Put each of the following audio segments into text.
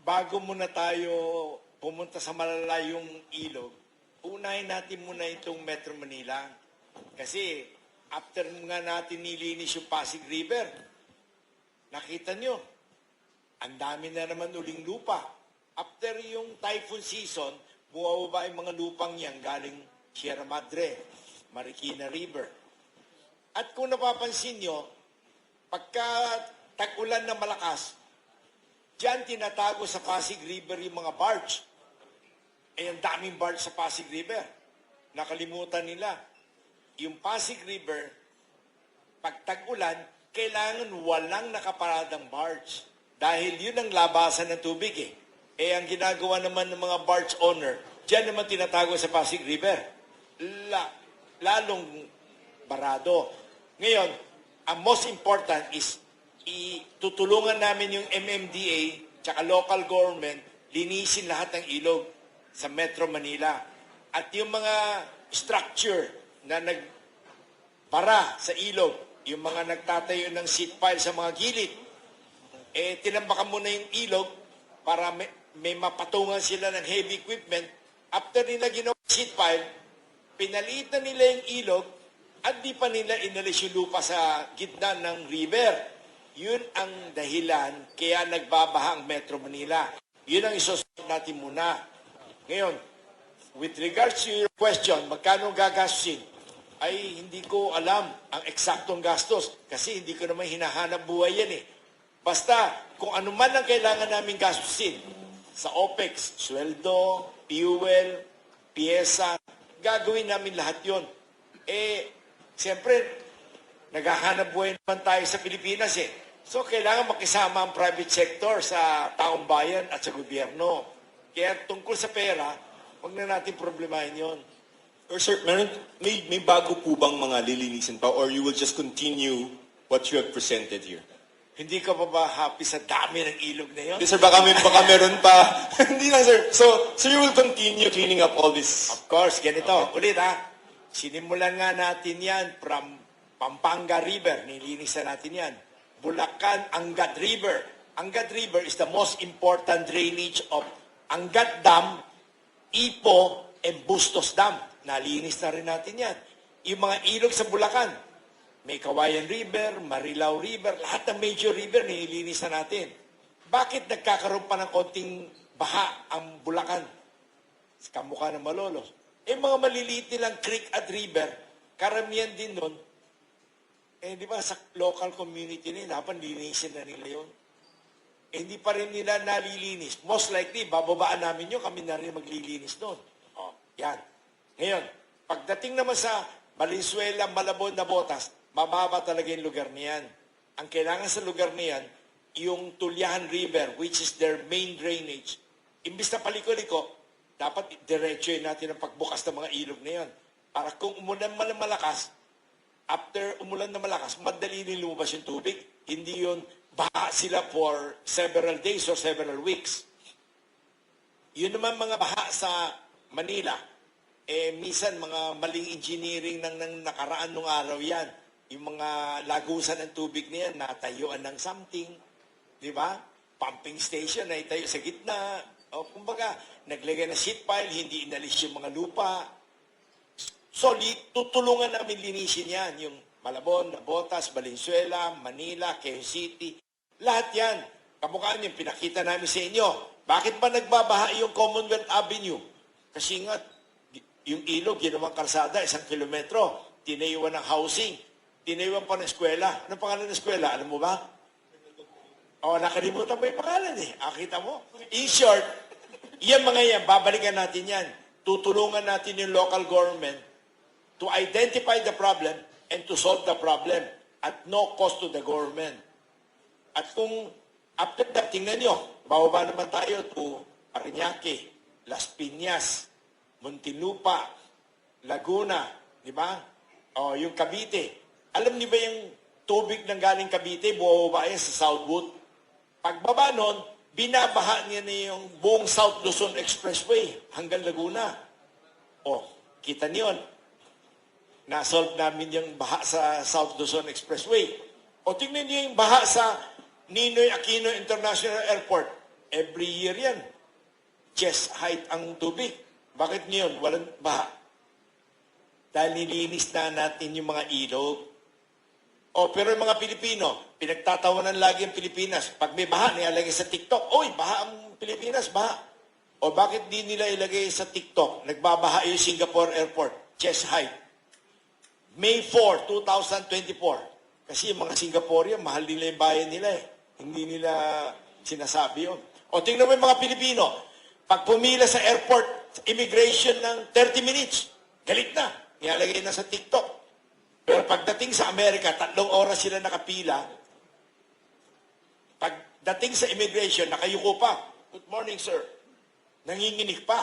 bago muna tayo pumunta sa malalayong ilog, unahin natin muna itong Metro Manila. Kasi after nga natin nilinis yung Pasig River, nakita nyo, ang dami na naman uling lupa. After yung typhoon season, bumababa yung mga lupang yan galing Sierra Madre, Marikina River. At kung napapansin nyo, pagka tag-ulan na malakas, diyan tinatago sa Pasig River yung mga barge. Eh, ang daming barge sa Pasig River. Nakalimutan nila. Yung Pasig River, pag tag-ulan, kailangan walang nakaparadang barge. Dahil yun ang labasan ng tubig eh. Eh, ang ginagawa naman ng mga barge owner, diyan naman tinatago sa Pasig River. Lalong barado. Ngayon, ang most important is itutulungan namin yung MMDA tsaka local government linisin lahat ng ilog sa Metro Manila. At yung mga structure na nagbara sa ilog, yung mga nagtatayo ng seat pile sa mga gilid, eh tinambakan muna yung ilog para may mapatungan sila ng heavy equipment. After nila ginawa seat pile, pinalitan nila yung ilog at di pa nila inalis yung lupa sa gitna ng river. Yun ang dahilan kaya nagbabaha ang Metro Manila. Yun ang isusunod natin muna. Ngayon, with regards to your question, magkano gagastusin? Ay hindi ko alam ang eksaktong gastos kasi hindi ko naman hinahanap buhay yan eh. Basta kung ano man ang kailangan namin gastusin sa OPEX, sweldo, fuel, pyesa, gagawin namin lahat yon. Eh, siyempre, naghahanap buhay naman tayo sa Pilipinas eh. So, kailangan makisama ang private sector sa taong bayan at sa gobyerno. Kaya tungkol sa pera, huwag na natin problemahin yon. Or sir, may bago po bang mga lilinisin pa or you will just continue what you have presented here? Hindi ka pa ba happy sa dami ng ilog na yon? Hindi sir, baka meron pa. Hindi lang sir. So you will continue cleaning up all this? Of course, ganito. Okay. Ulit ha. Sinimulan nga natin yan from Pampanga River. Nilinisan natin yan. Bulacan, Angat River. Angat River is the most important drainage of Angat Dam, Ipo, and Bustos Dam. Nalinis na rin natin yan. Yung mga ilog sa Bulacan, may Kawayan River, Marilao River, lahat ng major river nililinis na natin. Bakit nagkakaroon pa ng konting baha ang Bulacan? Kamukha ng Malolos. Eh mga maliliit nilang creek at river, karamihan din nun, eh di ba sa local community nila, dapat linisin na nila yun. Eh hindi pa rin nila nalilinis. Most likely, bababaan namin yun, kami na rin maglilinis nun. O, yan. Ngayon, pagdating naman sa Valenzuela, Malabon, Nabotas, mababa talaga yung lugar niyan. Ang kailangan sa lugar niyan, yung Tulyahan River, which is their main drainage. Imbis na paliko-liko, dapat diretsuhin natin ang pagbukas ng mga ilog na yan. Para kung umulan man ng malakas, after umulan na malakas, madali din lumabas yung tubig. Hindi yun, baha sila for several days or several weeks. Yun naman mga baha sa Manila, eh minsan mga maling engineering ng nakaraan nung araw yan. Yung mga lagusan ng tubig na yan, natayuan ng something, di ba? Pumping station na itayo sa gitna. O kumbaga, naglagay na sheet pile, hindi inalis yung mga lupa. So, tutulungan namin linisin yan. Yung Malabon, Nabotas, Valenzuela, Manila, Quezon City. Lahat yan. Kamukhaan yung pinakita namin sa inyo. Bakit ba nagbabaha yung Commonwealth Avenue? Kasi nga, yung ilog, ginawang kalsada, 1 kilometro. Tinayuan ng housing. Tinayuan pa ng eskwela. Anong pangalan ng eskwela? Alam mo ba? O, nakalimutan mo yung pangalan eh. Kita mo? In short, yan mga yan, babalikan natin yan. Tutulungan natin yung local government to identify the problem and to solve the problem at no cost to the government. At kung after that, tingnan nyo, bababa naman tayo to Parañaque, Las Piñas, Muntinlupa, Laguna, di ba? O, yung Cavite. Alam niyo ba yung tubig ng galing Cavite, bumababa yan sa Southwood? Pagbaba nun, binabaha niya na yung buong South Luzon Expressway hanggang Laguna. O, kita niyo, na-solve namin yung baha sa South Luzon Expressway. O tingnan niyo yung baha sa Ninoy Aquino International Airport. Every year yan. Chest height ang tubig. Bakit ngayon? Walang baha. Dahil nilinis na natin yung mga ilog. Pero yung mga Pilipino, pinagtatawanan lagi ang Pilipinas. Pag may baha, nilalagay sa TikTok. Oy, baha ang Pilipinas, baha. O bakit di nila ilagay sa TikTok? Nagbabaha yung Singapore Airport. Chest height. May 4, 2024. Kasi yung mga Singaporean, mahal nila yung bayan nila eh. Hindi nila sinasabi yun. O tingnan mo yung mga Pilipino. Pag pumila sa airport, immigration ng 30 minutes, galit na. Nilalagay na sa TikTok. Pero pagdating sa Amerika, 3 oras sila nakapila. Pagdating sa immigration, nakayuko pa. Good morning, sir. Nanginginig pa.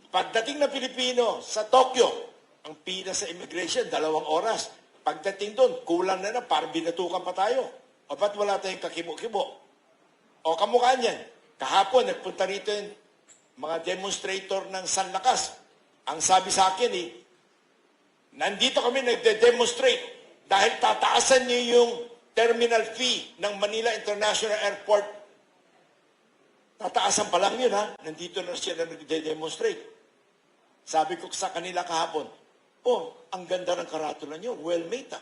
Pagdating ng Pilipino sa Tokyo, ang pila sa immigration, 2 oras. Pagdating doon, kulang na parang binatukan pa tayo. O ba't wala tayong kakibo-kibo? O kamukha niyan. Kahapon, nagpunta rito yung mga demonstrator ng San Lakas. Ang sabi sa akin nandito kami nagde-demonstrate dahil tataasan niyo yung terminal fee ng Manila International Airport. Tataasan pa lang yun, ha? Nandito na siya na nagde-demonstrate. Sabi ko sa kanila kahapon, ang ganda ng karatula niyo, well-made, ha?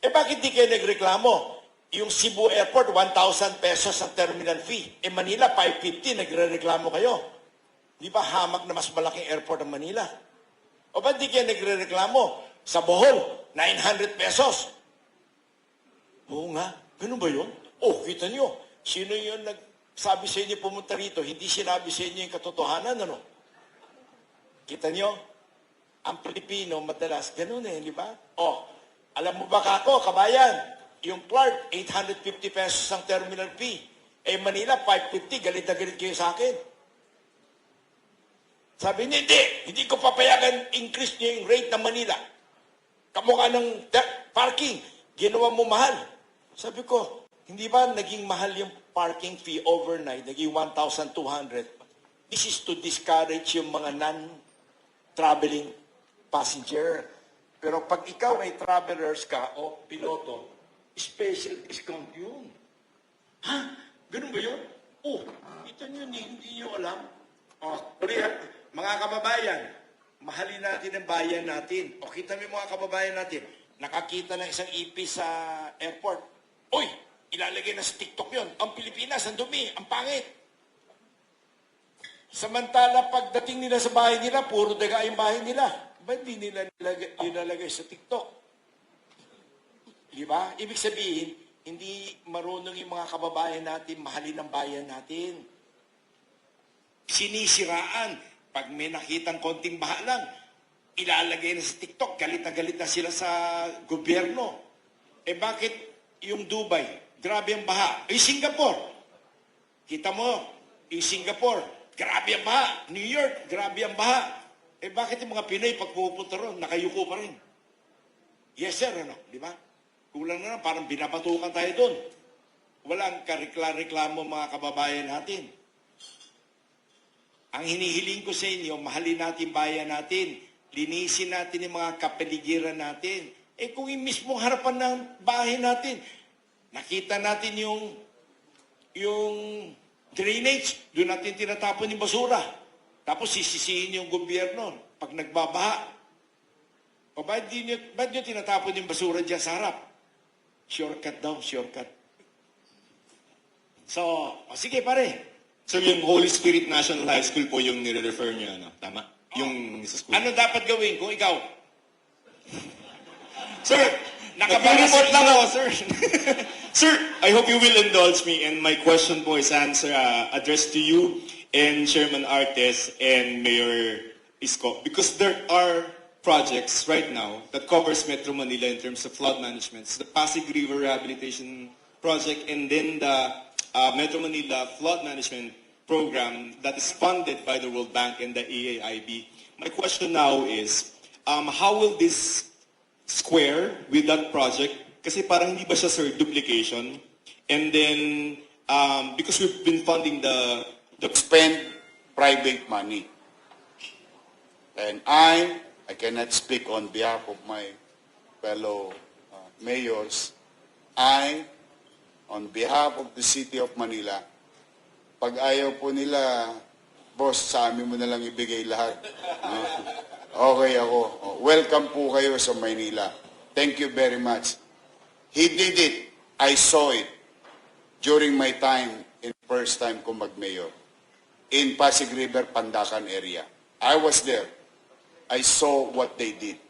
Bakit di kayo nagreklamo? Yung Cebu Airport, 1,000 pesos ang terminal fee. Manila, 550, nagre-reklamo kayo. Di ba hamak na mas malaking airport ang Manila? O ba't di kayo nagre-reklamo? Sa Bohol, 900 pesos. Oo nga, ganun ba yun? Kita nyo, sino yun nagsabi sa inyo pumunta rito, hindi sinabi sa inyo yung katotohanan, ano? Kita nyo? Ang Pilipino, madalas, ganun di ba? Alam mo ba kako, kabayan, yung Clark, 850 pesos ang terminal fee. Manila, 550, galit na galit kayo sa akin. Sabi niya, hindi ko papayagan increase niya yung rate ng Manila. Kamukha ng parking, ginawa mo mahal. Sabi ko, hindi ba naging mahal yung parking fee overnight, naging 1,200? This is to discourage yung mga non-traveling passenger. Pero pag ikaw ay travelers ka o piloto, special discount yun. Ha? Ganun ba yun? Ito nyo, hindi nyo alam. Mga kababayan, mahalin natin ang bayan natin. Kita mo yung mga kababayan natin, nakakita ng isang ipis sa airport. Ilalagay na sa TikTok yun. Ang Pilipinas, ang dumi, ang pangit. Samantala, pagdating nila sa bahay nila, puro daga yung bahay nila. Ba't di nila ilalagay sa TikTok? Di ba? Ibig sabihin, hindi marunong yung mga kababayan natin, mahalin ang bayan natin. Sinisiraan. Pag may nakitang konting baha lang, ilalagay na sa TikTok, galit na sila sa gobyerno. Bakit yung Dubai, grabe ang baha? Singapore, kita mo, yung Singapore, grabe ang baha. New York, grabe ang baha. Bakit yung mga Pinoy, pag pupunta ron, nakayuko pa rin? Yes, sir, di ba? Kulang na parang binabatukan tayo doon. Walang kareklamo mga kababayan natin. Ang hinihiling ko sa inyo, mahalin natin bayan natin. Linisin natin yung mga kapaligiran natin. Kung yung mismong harapan ng bahay natin, nakita natin yung drainage, doon natin tinatapon yung basura. Tapos sisisihin yung gobyerno pag nagbabaha. Ba't nyo tinatapon yung basura dyan sa harap? Shortcut daw, shortcut. So, sige pare. Sir, yung Holy Spirit National High School po yung nire-refer niyo, Tama? Yung sa school. Ano dapat gawin kung ikaw? Sir, nag-report lang ako, sir. Sir, I hope you will indulge me, and my question po is addressed to you and Chairman Artes and Mayor Isko, because there are projects right now that covers Metro Manila in terms of flood management. It's the Pasig River Rehabilitation Project, and then the Metro Manila Flood Management Program that is funded by the World Bank and the EAIB. My question now is, how will this square with that project? Kasi parang hindi ba siya, sir, duplication? And then, because we've been funding the spend private money. And I cannot speak on behalf of my fellow mayors. On behalf of the City of Manila, Pag ayaw po nila, boss, sa amin mo na lang ibigay lahat. Okay ako. Welcome po kayo sa Maynila. Thank you very much. He did it. I saw it during my time, in first time ko mag-mayor, in Pasig River, Pandacan area. I was there. I saw what they did.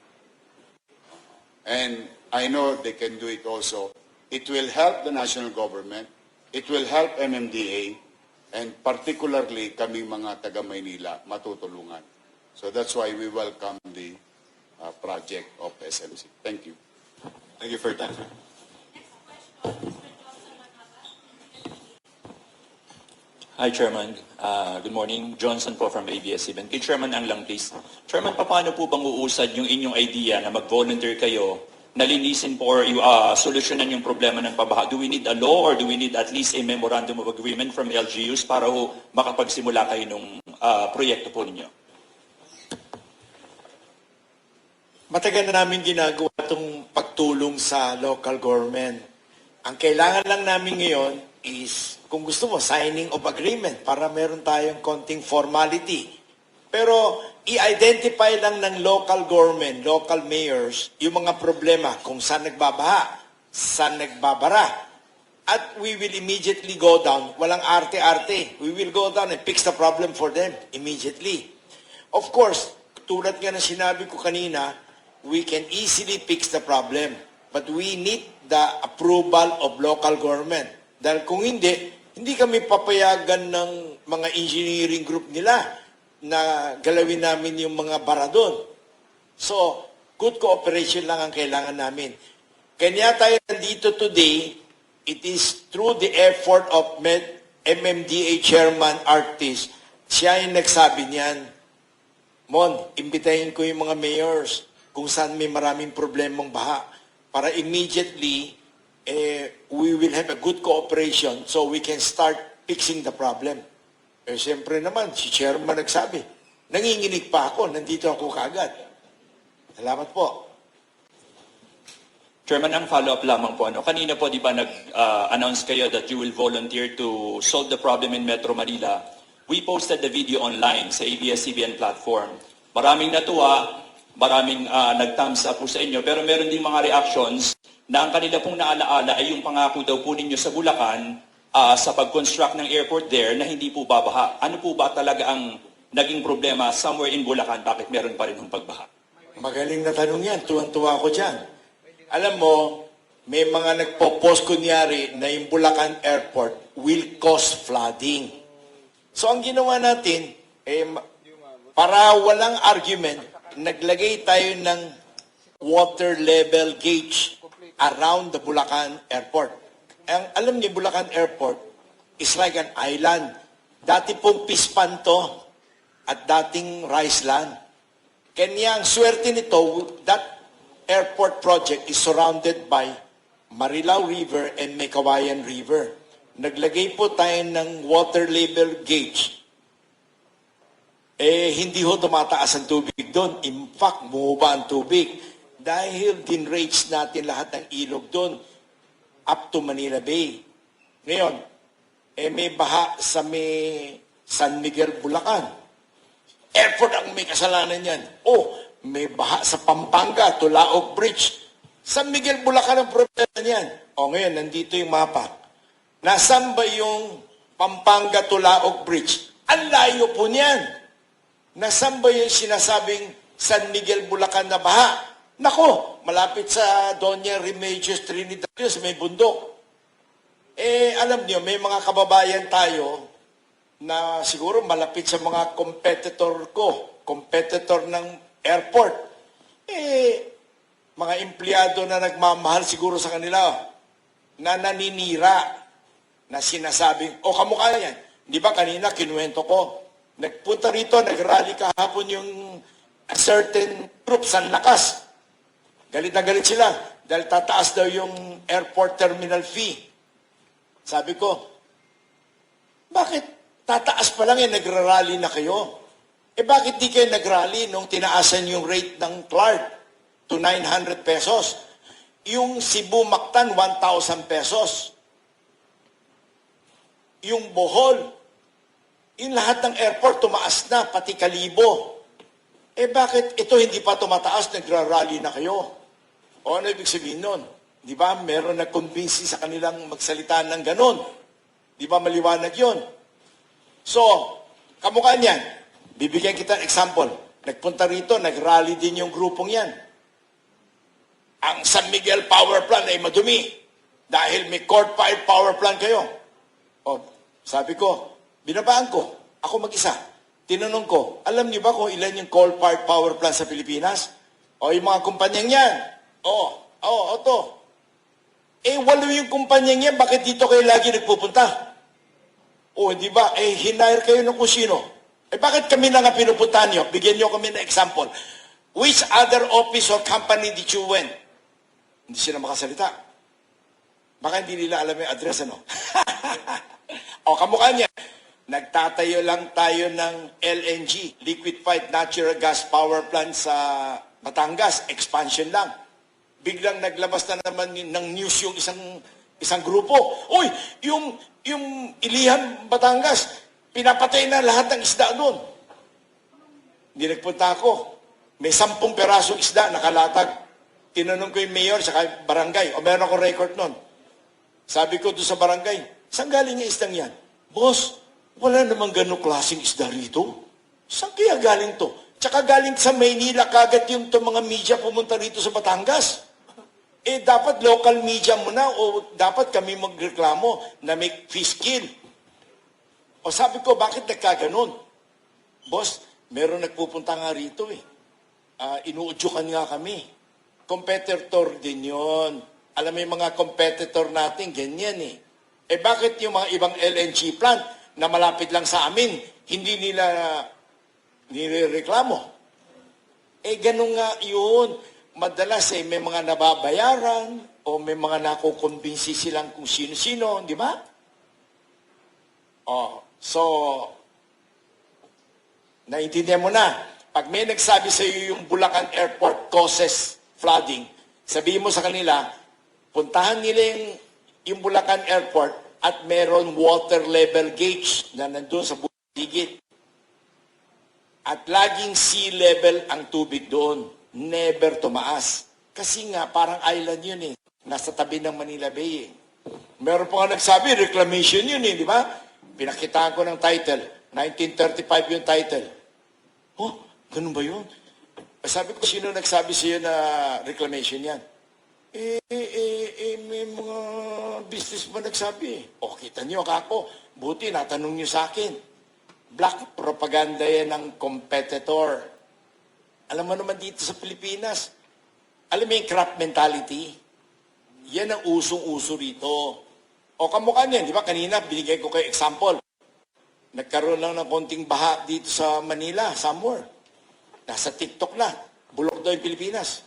And I know they can do it also. It will help the national government. It will help MMDA. And particularly kaming mga taga-Maynila matutulungan. So that's why we welcome the project of SMC. Thank you. Thank you for your time, sir. Hi, Chairman. Good morning. Johnson po from ABS-CBN. Kay Chairman ang lang, please. Chairman, paano po bang uusad yung inyong idea na mag-volunteer kayo na linisin po or solusyonan yung problema ng pabaha? Do we need a law or do we need at least a memorandum of agreement from LGUs para ho makapagsimula kayo ng proyekto po ninyo? Matagal na namin ginagawa itong pagtulong sa local government. Ang kailangan lang namin ngayon is, kung gusto mo, signing of agreement para meron tayong konting formality. Pero i-identify lang ng local government, local mayors, yung mga problema kung saan nagbabaha, saan nagbabara. At we will immediately go down. Walang arte-arte. We will go down and fix the problem for them immediately. Of course, tulad nga na sinabi ko kanina, we can easily fix the problem. But we need the approval of local government. Dahil kung hindi kami papayagan ng mga engineering group nila na galawin namin yung mga bara doon. So, good cooperation lang ang kailangan namin. Kaya tayo nandito today, it is through the effort of MMDA Chairman Artis. Siya yung nagsabi niyan, Mon, imbitahin ko yung mga mayors kung saan may maraming problemang baha para immediately we will have a good cooperation so we can start fixing the problem. Siyempre naman, si Chairman nagsabi, nanginginig pa ako, nandito ako kagad. Salamat po. Chairman, ang follow-up lamang po. Kanina po, di ba, nag-announce kayo that you will volunteer to solve the problem in Metro Manila. We posted the video online sa ABS-CBN platform. Maraming natuwa, maraming nag-thumbs up po sa inyo, pero meron din mga reactions na ang kanila pong naalaala ay yung pangako daw po ninyo sa Bulacan sa pag-construct ng airport there na hindi po babaha. Ano po ba talaga ang naging problema somewhere in Bulacan? Bakit meron pa rin ng pagbaha? Magaling na tanong yan. Tuwan-tuwa ako dyan. Alam mo, may mga nagpo-post kunyari na yung Bulacan Airport will cause flooding. So ang ginawa natin, para walang argument, naglagay tayo ng water level gauge around the Bulacan Airport. Ang alam niyo, Bulacan Airport is like an island. Dati pong pispan to at dating rice land. Kanya ang swerte nito, that airport project is surrounded by Marilao River and Mekawayan River. Naglagay po tayo ng water level gauge. Hindi ho tumataas ang tubig doon. In fact, bumaba ang tubig. Dahil din-rates natin lahat ng ilog doon up to Manila Bay. Ngayon, may baha sa may San Miguel, Bulacan. Airport ang may kasalanan yan. May baha sa Pampanga, Tulaog Bridge. San Miguel, Bulacan ang problema niyan. Ngayon, nandito yung mapa. Nasaan ba yung Pampanga, Tulaog Bridge? Ang layo po niyan. Nasaan ba yung sinasabing San Miguel, Bulacan na baha? Nako, malapit sa Doña Remedios Trinidad, may bundok. Alam niyo, may mga kababayan tayo na siguro malapit sa mga competitor ng airport. Mga empleyado na nagmamahal siguro sa kanila, na naninira, na sinasabing, kamukha yan. Di ba kanina, kinuwento ko, nagpunta rito, nag-rally kahapon yung certain group, San Lakas. Galit na galit sila dahil tataas daw yung airport terminal fee. Sabi ko, bakit tataas pa lang nagra-rally na kayo? Bakit di kayo nag-rally nung tinaasan yung rate ng Clark to 900 pesos? Yung Cebu Mactan, 1,000 pesos. Yung Bohol, Yung lahat ng airport tumaas na, pati Kalibo. Eh bakit ito hindi pa tumataas, nagra-rally na kayo? O ano ibig sabihin nun? Di ba, meron nag-convince sa kanilang magsalita ng ganon. Di ba, maliwanag yun? So, kamukha niyan, bibigyan kita ng example. Nagpunta rito, nag-rally din yung grupong yan. Ang San Miguel Power Plant ay madumi dahil may coal-fired power plant kayo. O, sabi ko, binabaan ko, ako mag-isa. Tinanong ko, alam niyo ba kung ilan yung coal-fired power plant sa Pilipinas? O, yung mga kumpanyang yan. O to. Eh, walo yung kumpanyang yan, bakit dito kayo lagi nagpupunta? O, di ba? Eh, hinire kayo ng kung sino. Eh, bakit kami na nga pinupuntahan nyo? Bigyan nyo kami ng example. Which other office or company did you went? Hindi sila makasalita. Baka hindi nila alam yung address, ano? O, kamukha niya. Nagtatayo lang tayo ng LNG, Liquefied Natural Gas Power Plant sa Batangas. Expansion lang. Biglang naglabas na naman ng news yung isang grupo. Uy, yung Ilihan, Batangas, pinapatay na lahat ng isda doon. Hindi nagpunta ako. May 10 perasong isda nakalatag. Tinanong ko yung mayor sa barangay, o meron akong record nun. Sabi ko doon sa barangay, saan galing yung isdang yan? Boss, wala namang ganong klaseng isda rito. Saan kaya galing to? Tsaka galing sa Maynila, kagat yung mga media pumunta rito sa Batangas. Eh, dapat local media muna o dapat kami magreklamo na may fish kill. O sabi ko, bakit nagkaganon? Boss, meron nagpupunta nga rito eh. Inuudyukan nga kami. Competitor din yon. Alam mo yung mga competitor natin, ganyan eh. Eh bakit yung mga ibang LNG plant na malapit lang sa amin, hindi nila nireklamo? Eh ganun nga yun. Madalas eh may mga nababayaran o may mga nakukumbinsi silang kung sino-sino, di ba? So, naintindihan mo na. Pag may nagsabi sa iyo yung Bulacan Airport causes flooding, sabihin mo sa kanila, puntahan nila yung Bulacan Airport at meron water level gauge na nandun sa buligid. At laging sea level ang tubig doon. Never tumaas. Kasi nga, parang island yun eh. Nasa tabi ng Manila Bay eh. Meron pa nga nagsabi, reclamation yun eh, di ba? Pinakitaan ko ng title. 1935 yung title. Oh, ganun ba yun? Sabi ko, sino nagsabi sa iyo na reclamation yan? May mga business ba nagsabi? O, kita niyo ako. Buti, natanong niyo sa akin. Black propaganda yan ng competitor. Alam mo naman dito sa Pilipinas, alam mo yung crap mentality? Yan ang usong-uso rito. O kamukha niyan, di ba? Kanina, binigay ko kayo example. Nagkaroon lang ng konting baha dito sa Manila, somewhere. Nasa TikTok na. Bulok daw yung Pilipinas.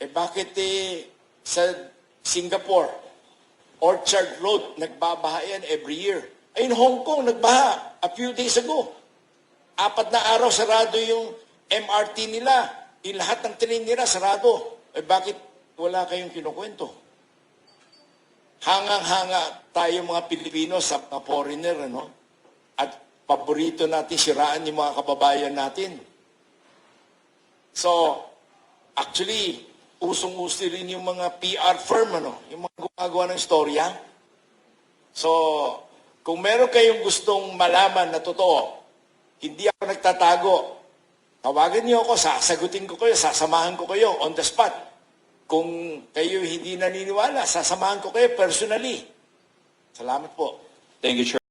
Eh bakit sa Singapore, Orchard Road, nagbabaha yan every year. Ay, in Hong Kong, nagbaha a few days ago. 4 na araw, sarado yung MRT nila. Yung lahat ng train nila, sarado. Eh bakit wala kayong kinukwento? Hangang-hanga tayo mga Pilipino sa mga foreigner, ano? At paborito natin siraan yung mga kababayan natin. So, actually, usong-uso rin yung mga PR firm, ano? Yung mga gumagawa ng storya. So, kung meron kayong gustong malaman na totoo, hindi ako nagtatago. Tawagan niyo ako, sasagutin ko kayo, sasamahan ko kayo on the spot. Kung kayo hindi naniniwala, sasamahan ko kayo personally. Salamat po. Thank you, Chair.